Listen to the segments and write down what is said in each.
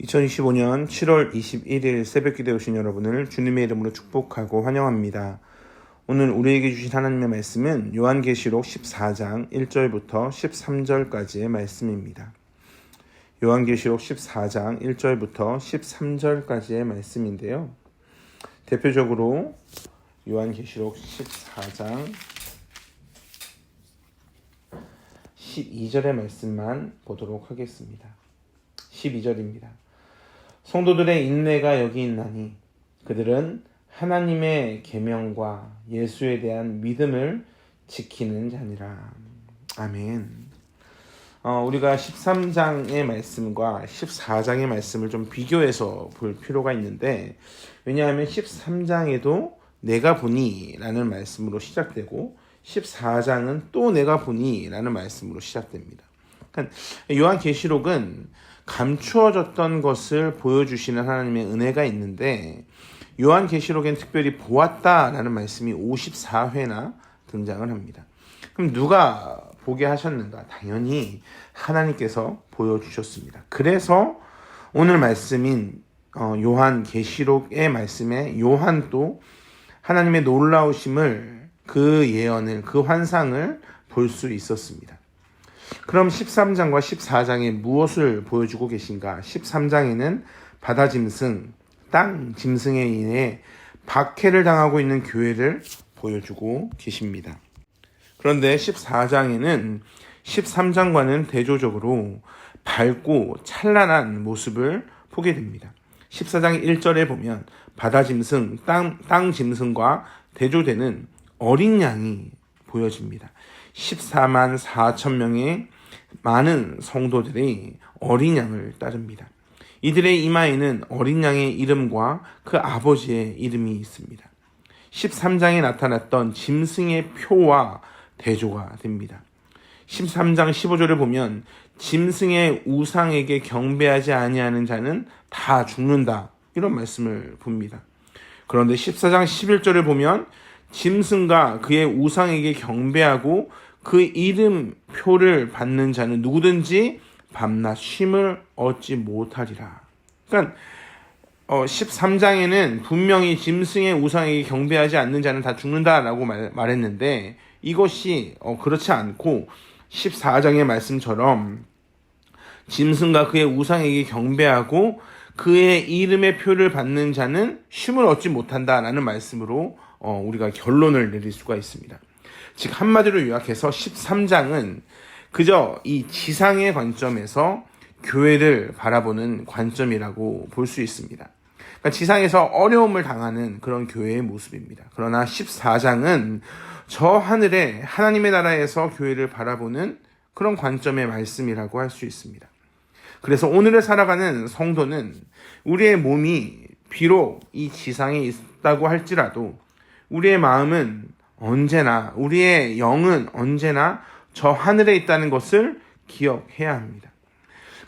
2025년 7월 21일 새벽기도에 오신 여러분을 주님의 이름으로 축복하고 환영합니다. 오늘 우리에게 주신 하나님의 말씀은 요한계시록 14장 1절부터 13절까지의 말씀입니다. 요한계시록 14장 1절부터 13절까지의 말씀인데요. 대표적으로 요한계시록 14장 12절의 말씀만 보도록 하겠습니다. 12절입니다. 성도들의 인내가 여기 있나니 그들은 하나님의 계명과 예수에 대한 믿음을 지키는 자니라. 아멘. 우리가 13장의 말씀과 14장의 말씀을 좀 비교해서 볼 필요가 있는데, 왜냐하면 13장에도 내가 보니 라는 말씀으로 시작되고 14장은 또 내가 보니 라는 말씀으로 시작됩니다. 그러니까 요한계시록은 감추어졌던 것을 보여주시는 하나님의 은혜가 있는데, 요한계시록엔 특별히 보았다라는 말씀이 54회나 등장을 합니다. 그럼 누가 보게 하셨는가? 당연히 하나님께서 보여주셨습니다. 그래서 오늘 말씀인 요한계시록의 말씀에 요한도 하나님의 놀라우심을, 그 예언을, 그 환상을 볼 수 있었습니다. 그럼 13장과 14장에 무엇을 보여주고 계신가? 13장에는 바다 짐승, 땅 짐승에 인해 박해를 당하고 있는 교회를 보여주고 계십니다. 그런데 14장에는 13장과는 대조적으로 밝고 찬란한 모습을 보게 됩니다. 14장 1절에 보면 바다 짐승, 땅 짐승과 대조되는 어린 양이 보여집니다. 14만 4천 명의 많은 성도들이 어린 양을 따릅니다. 이들의 이마에는 어린 양의 이름과 그 아버지의 이름이 있습니다. 13장에 나타났던 짐승의 표와 대조가 됩니다. 13장 15절을 보면 짐승의 우상에게 경배하지 아니하는 자는 다 죽는다, 이런 말씀을 봅니다. 그런데 14장 11절을 보면 짐승과 그의 우상에게 경배하고 그 이름표를 받는 자는 누구든지 밤낮 쉼을 얻지 못하리라. 그러니까 13장에는 분명히 짐승의 우상에게 경배하지 않는 자는 다 죽는다라고 말했는데, 이것이 그렇지 않고 14장의 말씀처럼 짐승과 그의 우상에게 경배하고 그의 이름의 표를 받는 자는 쉼을 얻지 못한다라는 말씀으로 우리가 결론을 내릴 수가 있습니다. 즉 한마디로 요약해서 13장은 그저 이 지상의 관점에서 교회를 바라보는 관점이라고 볼 수 있습니다. 그러니까 지상에서 어려움을 당하는 그런 교회의 모습입니다. 그러나 14장은 저 하늘에 하나님의 나라에서 교회를 바라보는 그런 관점의 말씀이라고 할 수 있습니다. 그래서 오늘을 살아가는 성도는 우리의 몸이 비록 이 지상에 있다고 할지라도 우리의 마음은 언제나, 우리의 영은 언제나 저 하늘에 있다는 것을 기억해야 합니다.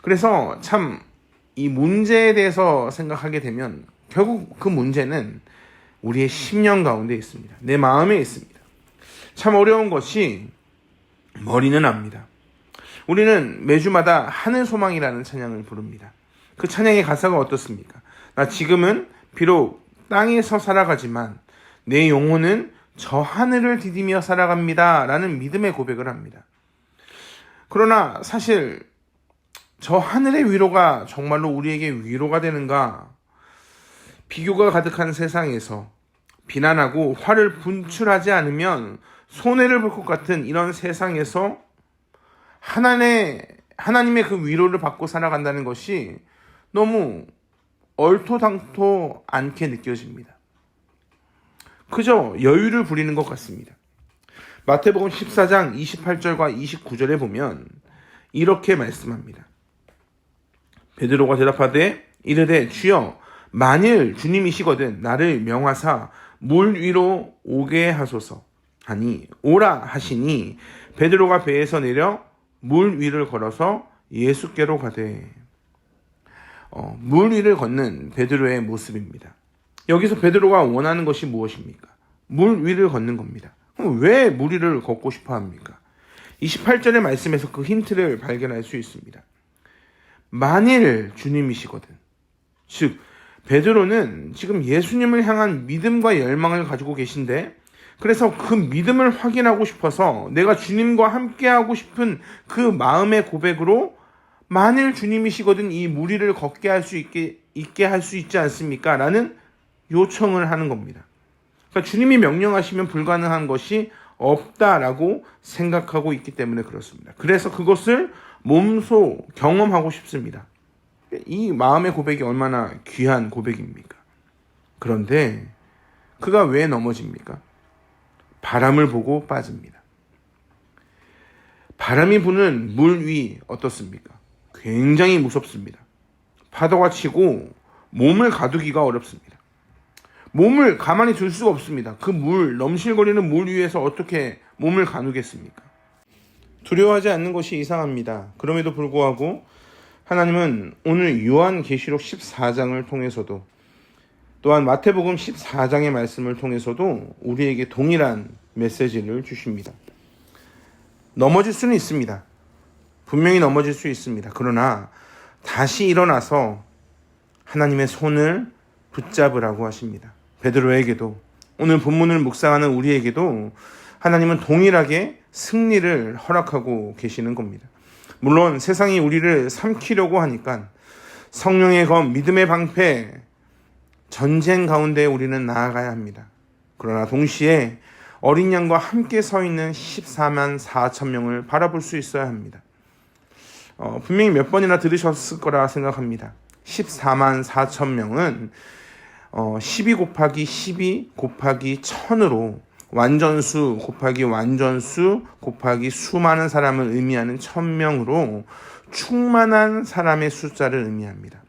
그래서 참 이 문제에 대해서 생각하게 되면 결국 그 문제는 우리의 심령 가운데 있습니다. 내 마음에 있습니다. 참 어려운 것이 머리는 압니다. 우리는 매주마다 하늘 소망이라는 찬양을 부릅니다. 그 찬양의 가사가 어떻습니까? 나 지금은 비록 땅에서 살아가지만 내 영혼은 저 하늘을 디디며 살아갑니다 라는 믿음의 고백을 합니다. 그러나 사실 저 하늘의 위로가 정말로 우리에게 위로가 되는가? 비교가 가득한 세상에서 비난하고 화를 분출하지 않으면 손해를 볼 것 같은 이런 세상에서 하나님의 그 위로를 받고 살아간다는 것이 너무 얼토당토 않게 느껴집니다. 그저 여유를 부리는 것 같습니다. 마태복음 14장 28절과 29절에 보면 이렇게 말씀합니다. 베드로가 대답하되 이르되 주여 만일 주님이시거든 나를 명하사 물 위로 오게 하소서 하니 오라 하시니 베드로가 배에서 내려 물 위를 걸어서 예수께로 가되. 물 위를 걷는 베드로의 모습입니다. 여기서 베드로가 원하는 것이 무엇입니까? 물 위를 걷는 겁니다. 그럼 왜 물 위를 걷고 싶어 합니까? 28절의 말씀에서 그 힌트를 발견할 수 있습니다. 만일 주님이시거든. 즉 베드로는 지금 예수님을 향한 믿음과 열망을 가지고 계신데, 그래서 그 믿음을 확인하고 싶어서 내가 주님과 함께하고 싶은 그 마음의 고백으로 만일 주님이시거든 이 무리를 걷게 할 수 있게 할 수 있지 않습니까? 라는 요청을 하는 겁니다. 그러니까 주님이 명령하시면 불가능한 것이 없다라고 생각하고 있기 때문에 그렇습니다. 그래서 그것을 몸소 경험하고 싶습니다. 이 마음의 고백이 얼마나 귀한 고백입니까? 그런데 그가 왜 넘어집니까? 바람을 보고 빠집니다. 바람이 부는 물 위 어떻습니까? 굉장히 무섭습니다. 파도가 치고 몸을 가두기가 어렵습니다. 몸을 가만히 둘 수가 없습니다. 그 넘실거리는 물 위에서 어떻게 몸을 가누겠습니까? 두려워하지 않는 것이 이상합니다. 그럼에도 불구하고 하나님은 오늘 요한계시록 14장을 통해서도, 또한 마태복음 14장의 말씀을 통해서도 우리에게 동일한 메시지를 주십니다. 넘어질 수는 있습니다. 분명히 넘어질 수 있습니다. 그러나 다시 일어나서 하나님의 손을 붙잡으라고 하십니다. 베드로에게도, 오늘 본문을 묵상하는 우리에게도 하나님은 동일하게 승리를 허락하고 계시는 겁니다. 물론 세상이 우리를 삼키려고 하니까 성령의 검, 믿음의 방패, 전쟁 가운데 우리는 나아가야 합니다. 그러나 동시에 어린 양과 함께 서 있는 14만 4천 명을 바라볼 수 있어야 합니다. 분명히 몇 번이나 들으셨을 거라 생각합니다. 14만 4천 명은 12 곱하기 12 곱하기 1000으로 완전수 곱하기 완전수 곱하기 수많은 사람을 의미하는 1000명으로 충만한 사람의 숫자를 의미합니다.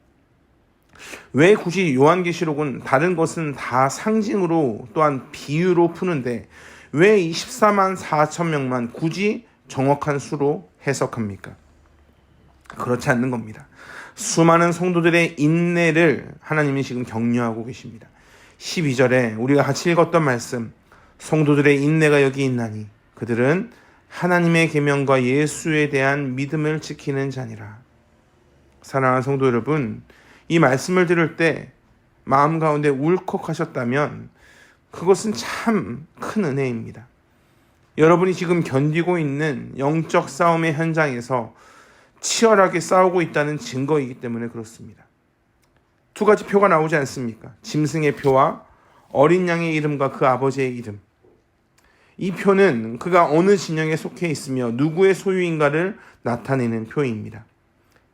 왜 굳이 요한계시록은 다른 것은 다 상징으로 또한 비유로 푸는데 왜 이 14만 4천 명만 굳이 정확한 수로 해석합니까? 그렇지 않는 겁니다. 수많은 성도들의 인내를 하나님이 지금 격려하고 계십니다. 12절에 우리가 같이 읽었던 말씀, 성도들의 인내가 여기 있나니 그들은 하나님의 계명과 예수에 대한 믿음을 지키는 자니라. 사랑하는 성도 여러분, 이 말씀을 들을 때 마음 가운데 울컥하셨다면 그것은 참 큰 은혜입니다. 여러분이 지금 견디고 있는 영적 싸움의 현장에서 치열하게 싸우고 있다는 증거이기 때문에 그렇습니다. 두 가지 표가 나오지 않습니까? 짐승의 표와 어린 양의 이름과 그 아버지의 이름. 이 표는 그가 어느 진영에 속해 있으며 누구의 소유인가를 나타내는 표입니다.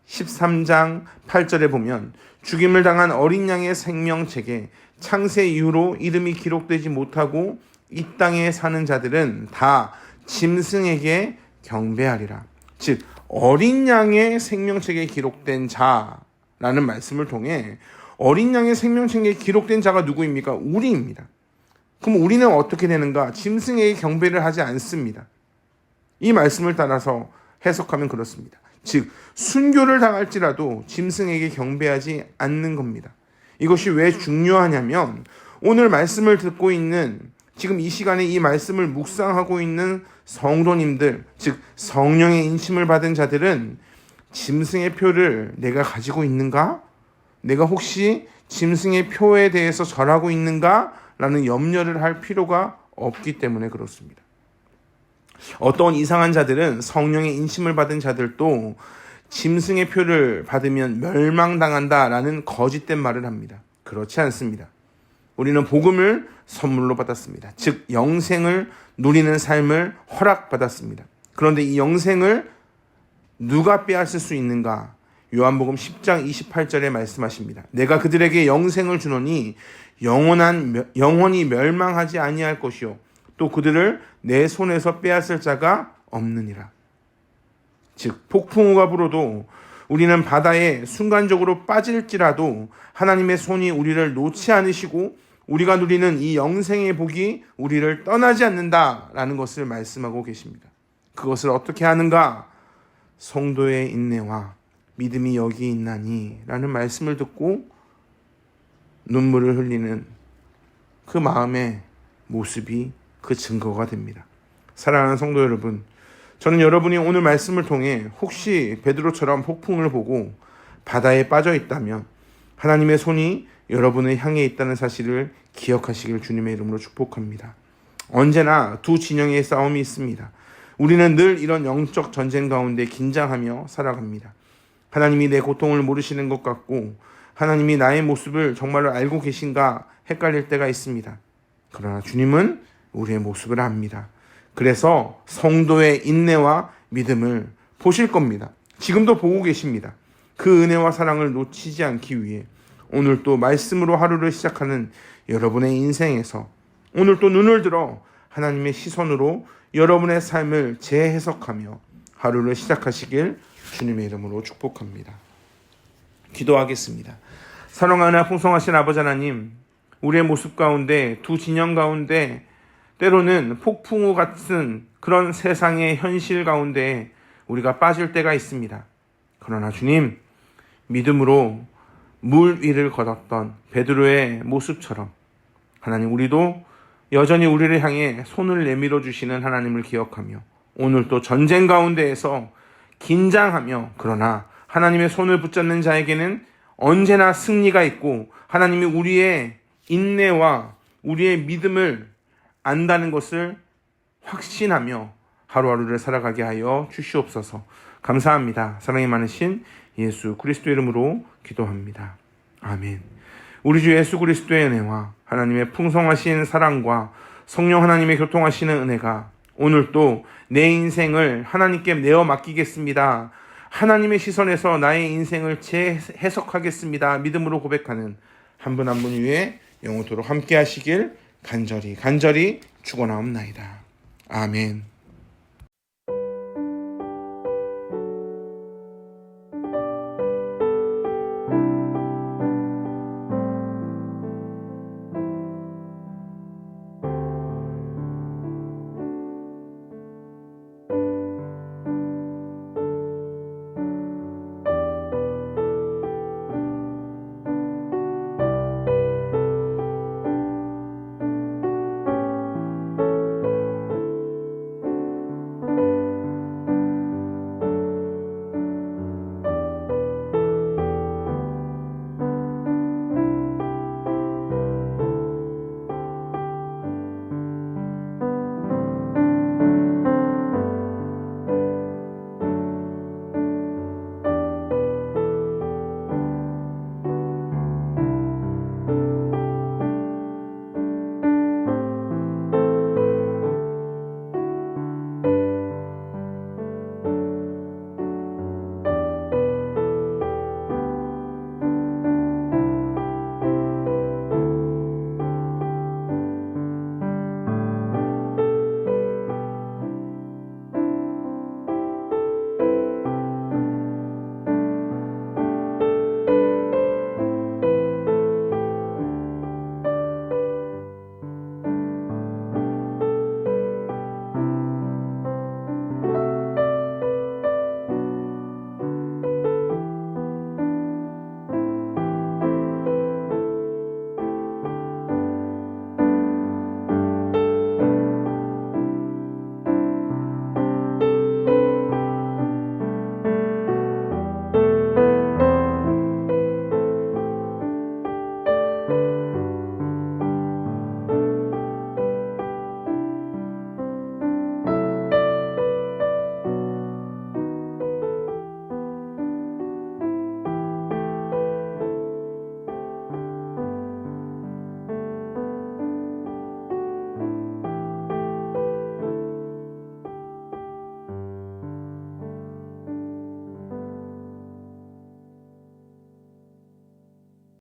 13장 8절에 보면 죽임을 당한 어린 양의 생명책에 창세 이후로 이름이 기록되지 못하고 이 땅에 사는 자들은 다 짐승에게 경배하리라. 즉 어린 양의 생명책에 기록된 자라는 말씀을 통해 어린 양의 생명책에 기록된 자가 누구입니까? 우리입니다. 그럼 우리는 어떻게 되는가? 짐승에게 경배를 하지 않습니다. 이 말씀을 따라서 해석하면 그렇습니다. 즉 순교를 당할지라도 짐승에게 경배하지 않는 겁니다. 이것이 왜 중요하냐면 오늘 말씀을 듣고 있는, 지금 이 시간에 이 말씀을 묵상하고 있는 성도님들, 즉 성령의 인침을 받은 자들은 짐승의 표를 내가 가지고 있는가? 내가 혹시 짐승의 표에 대해서 절하고 있는가? 라는 염려를 할 필요가 없기 때문에 그렇습니다. 어떤 이상한 자들은, 성령의 인침을 받은 자들도 짐승의 표를 받으면 멸망당한다라는 거짓된 말을 합니다. 그렇지 않습니다. 우리는 복음을 선물로 받았습니다. 즉 영생을 누리는 삶을 허락받았습니다. 그런데 이 영생을 누가 빼앗을 수 있는가? 요한복음 10장 28절에 말씀하십니다. 내가 그들에게 영생을 주노니 영원히 멸망하지 아니할 것이요 또 그들을 내 손에서 빼앗을 자가 없느니라. 즉 폭풍우가 불어도 우리는 바다에 순간적으로 빠질지라도 하나님의 손이 우리를 놓지 않으시고 우리가 누리는 이 영생의 복이 우리를 떠나지 않는다라는 것을 말씀하고 계십니다. 그것을 어떻게 하는가? 성도의 인내와 믿음이 여기 있나니 라는 말씀을 듣고 눈물을 흘리는 그 마음의 모습이 그 증거가 됩니다. 사랑하는 성도 여러분, 저는 여러분이 오늘 말씀을 통해 혹시 베드로처럼 폭풍을 보고 바다에 빠져 있다면 하나님의 손이 여러분을 향해 있다는 사실을 기억하시길 주님의 이름으로 축복합니다. 언제나 두 진영의 싸움이 있습니다. 우리는 늘 이런 영적 전쟁 가운데 긴장하며 살아갑니다. 하나님이 내 고통을 모르시는 것 같고 하나님이 나의 모습을 정말로 알고 계신가 헷갈릴 때가 있습니다. 그러나 주님은 우리의 모습을 압니다. 그래서 성도의 인내와 믿음을 보실 겁니다. 지금도 보고 계십니다. 그 은혜와 사랑을 놓치지 않기 위해 오늘 또 말씀으로 하루를 시작하는 여러분의 인생에서 오늘 또 눈을 들어 하나님의 시선으로 여러분의 삶을 재해석하며 하루를 시작하시길 주님의 이름으로 축복합니다. 기도하겠습니다. 사랑하나 풍성하신 아버지 하나님, 우리의 모습 가운데 두 진영 가운데 때로는 폭풍우 같은 그런 세상의 현실 가운데 우리가 빠질 때가 있습니다. 그러나 주님, 믿음으로 물 위를 걷었던 베드로의 모습처럼 하나님, 우리도 여전히 우리를 향해 손을 내밀어 주시는 하나님을 기억하며 오늘 또 전쟁 가운데에서 긴장하며 그러나 하나님의 손을 붙잡는 자에게는 언제나 승리가 있고 하나님이 우리의 인내와 우리의 믿음을 안다는 것을 확신하며 하루하루를 살아가게 하여 주시옵소서. 감사합니다. 사랑이 많으신 예수 그리스도 이름으로 기도합니다. 아멘. 우리 주 예수 그리스도의 은혜와 하나님의 풍성하신 사랑과 성령 하나님의 교통하시는 은혜가 오늘 또 내 인생을 하나님께 내어 맡기겠습니다. 하나님의 시선에서 나의 인생을 재해석하겠습니다. 믿음으로 고백하는 한 분 한 분 위에 영원토록 함께 하시길 간절히 축원하옵나이다. 아멘.